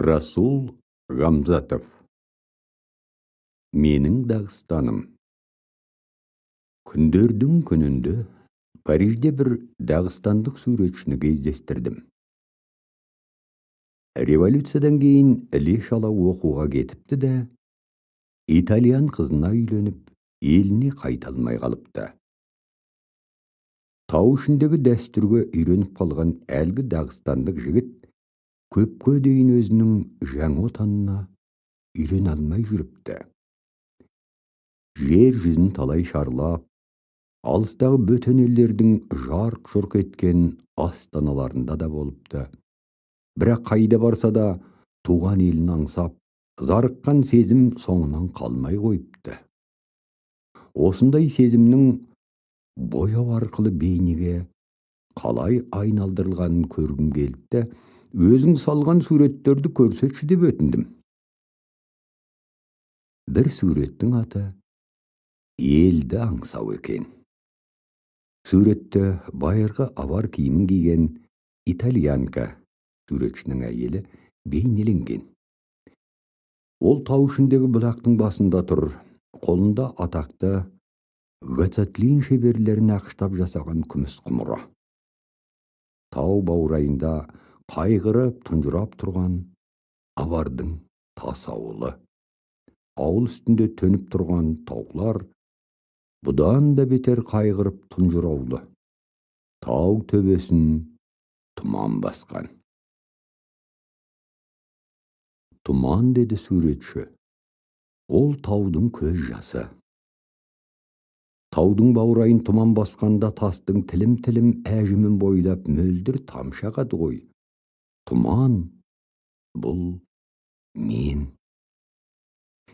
Расул Гамзатов. Менің Дағыстаным. Күндердің күнінде Парижде бір дағыстандық суретшіні кездестірдім. Революциядан кейін іле-шала оқуға кетіпті де, итальян қызына үйленіп, еліне қайталмай қалыпты. Тау ішіндегі дәстүрге үйреніп қалған әлгі дағыстандық жігіт көпке дейін өзінің жаңа отанына үйрене алмай жүріпті. Жер жүзін талай шарлап, алыстағы бөтен елдердің жарқ-жұрқ еткен астаналарында да болыпты. Бірақ қайда барса да туған елін аңсап, зарыққан сезім соңынан қалмай қойыпты. Осындай сезімнің бояу арқылы бейнеге қалай айналдырылғанын көргім келді, өзің салған суреттерді көрсетші деп өтіндім. Бір суреттің аты елді аңсау екен. Суретті байырғы авар киімін киген итальянка, суретшінің әйелі, бейнеленген. Ол тау ішіндегі бұлақтың басында тұр, қолында атақты Гацатлин шеберлерін ақштап жасаған күміс құмыра. Тау баурайында қайғырып тұнжырап тұрған авардың тас ауылы. Ауыл үстінде төніп тұрған таулар бұдан да бетер қайғырып тұнжыраулы. Тау төбесін тұман басқан. Тұман, деді суретші, ол таудың көз жасы. Таудың баурайын тұман басқанда тастың тілім-тілім әжімін бойлап мөлдір тамшы ағады ғой. Тұман, бұл мен.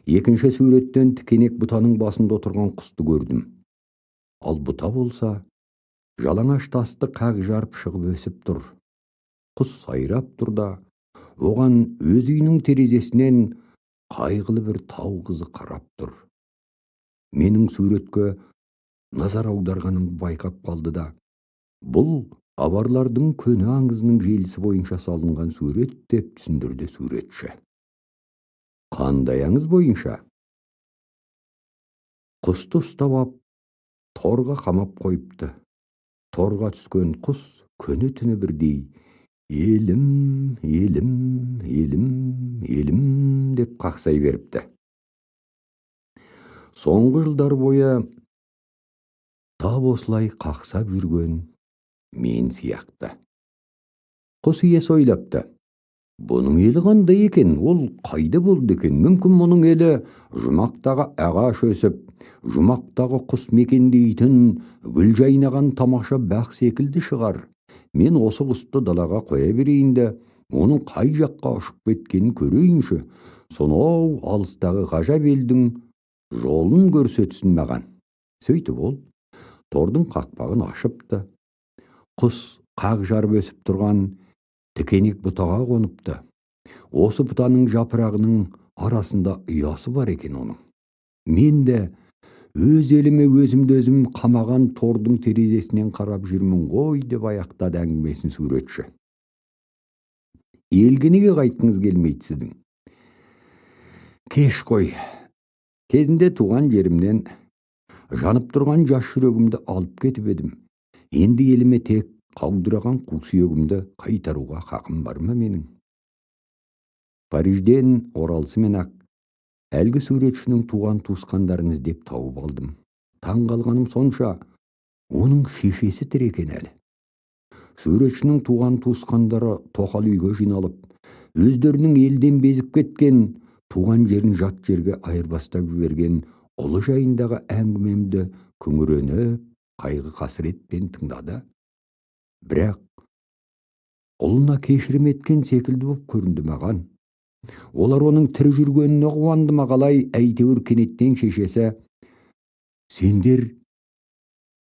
Екінші суреттен тікенек бұтаның басында отырған құсты көрдім. Ал бұта болса, жалаңаш тасты қақ жарып шығып өсіп тұр. Құс сайрап тұр да, оған өз үйінің терезесінен қайғылы бір тау қызы қарап тұр. Менің суретке назар аударғанымды байқап қалды да, бұл аварлардың көне аңызының желісі бойынша салынған сурет деп түсіндірді суретші. Қандай аңыз бойынша? Құсты ұстап ап, торға қамап қойыпты. Торға түскен құс күні түні бірдей елім, елім, елім, елім деп қақсай беріпті. Соңғы жылдар бойы тап осылай қақсап жүрген мен сияқты. Құс иесі ойлапты. Бұның елі қандай екен, ол қайда болды екен? Мүмкін мұның елі жұмақтағы ағаш өсіп, жұмақтағы құс мекендейтін гүл жайнаған тамаша бақ секілді шығар. Мен осы құсты далаға қоя берейін де, оның қай жаққа ұшып кеткенін көрейінші. Сонау алыстағы ғажап елдің жолын көрсетсін маған. Сөйтіп ол тордың қақпағын ашыпты. Құс қақ жарып өсіп тұрған тікенек бұтаға қоныпты. Осы бұтаның жапырағының арасында ұясы бар екен оның. Мен де өз еліме өзімді өзім қамаған тордың терезесінен қарап жүрмін ғой деп аяқтады әңгімесін суретші. Елге неге қайтқыңыз келмейді сіздің? Кеш қой. Кезінде туған жерімнен жанып тұрған жас жүрегімді алып кетіп едім. Енді еліме тек қаудыраған қу сүйегімді қайтаруға хақым бар ма менің? Парижден оралысымен-ақ әлгі суретшінің туған туысқандарын іздеп тауып алдым. Таң қалғаным сонша, оның шешесі тірі екен әлі. Суретшінің туған туысқандары тоқал үйге жиналып, өздерінің елден безіп кеткен, туған жерін жат жерге айырбастап жіберген ұлы жайындағы әңгімемді күңіреніп, қайғы қасіретпен тыңдады. Бірақ ұлына кешірім еткен секілді боп көрінді маған. Олар оның тірі жүргеніне қуанды ма қалай? Әйтеуір кенеттен шешесі, сендер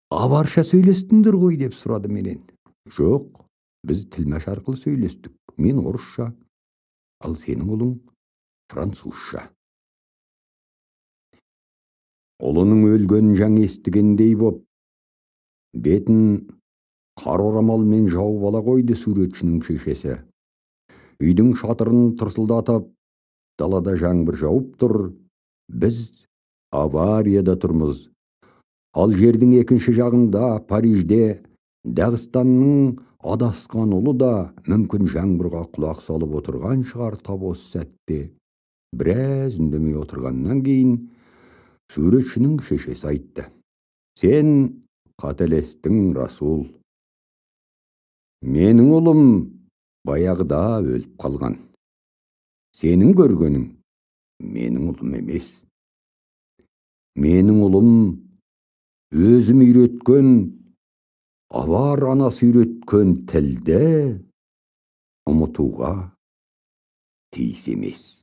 аварша сөйлестіңдер ғой деп сұрады менен. Жоқ, біз тілмәш арқылы сөйлестік. Мен орысша, ал сенің ұлың французша. Ұлының өлгенін жаңа естігендей боп, бетін қар орамалмен жауып ала қойды суретшінің шешесі. Үйдің шатырын тырсылдатып, далада жаңбыр жауып тұр. Біз аварияда тұрмыз. Ал жердің екінші жағында, Парижде, Дағыстанның адасқан ұлы да мүмкін жаңбырға құлақ салып отырған шығар тап осы сәтте. Біраз үндемей отырғаннан кейін суретшінің шешесі айтты: «Сен қателестің, Расул. Менің ұлым баяғыда өліп қалған. Сенің көргенің менің ұлым емес. Менің ұлым өзім үйреткен, авар анасы үйреткен тілді ұмытуға тиіс емес».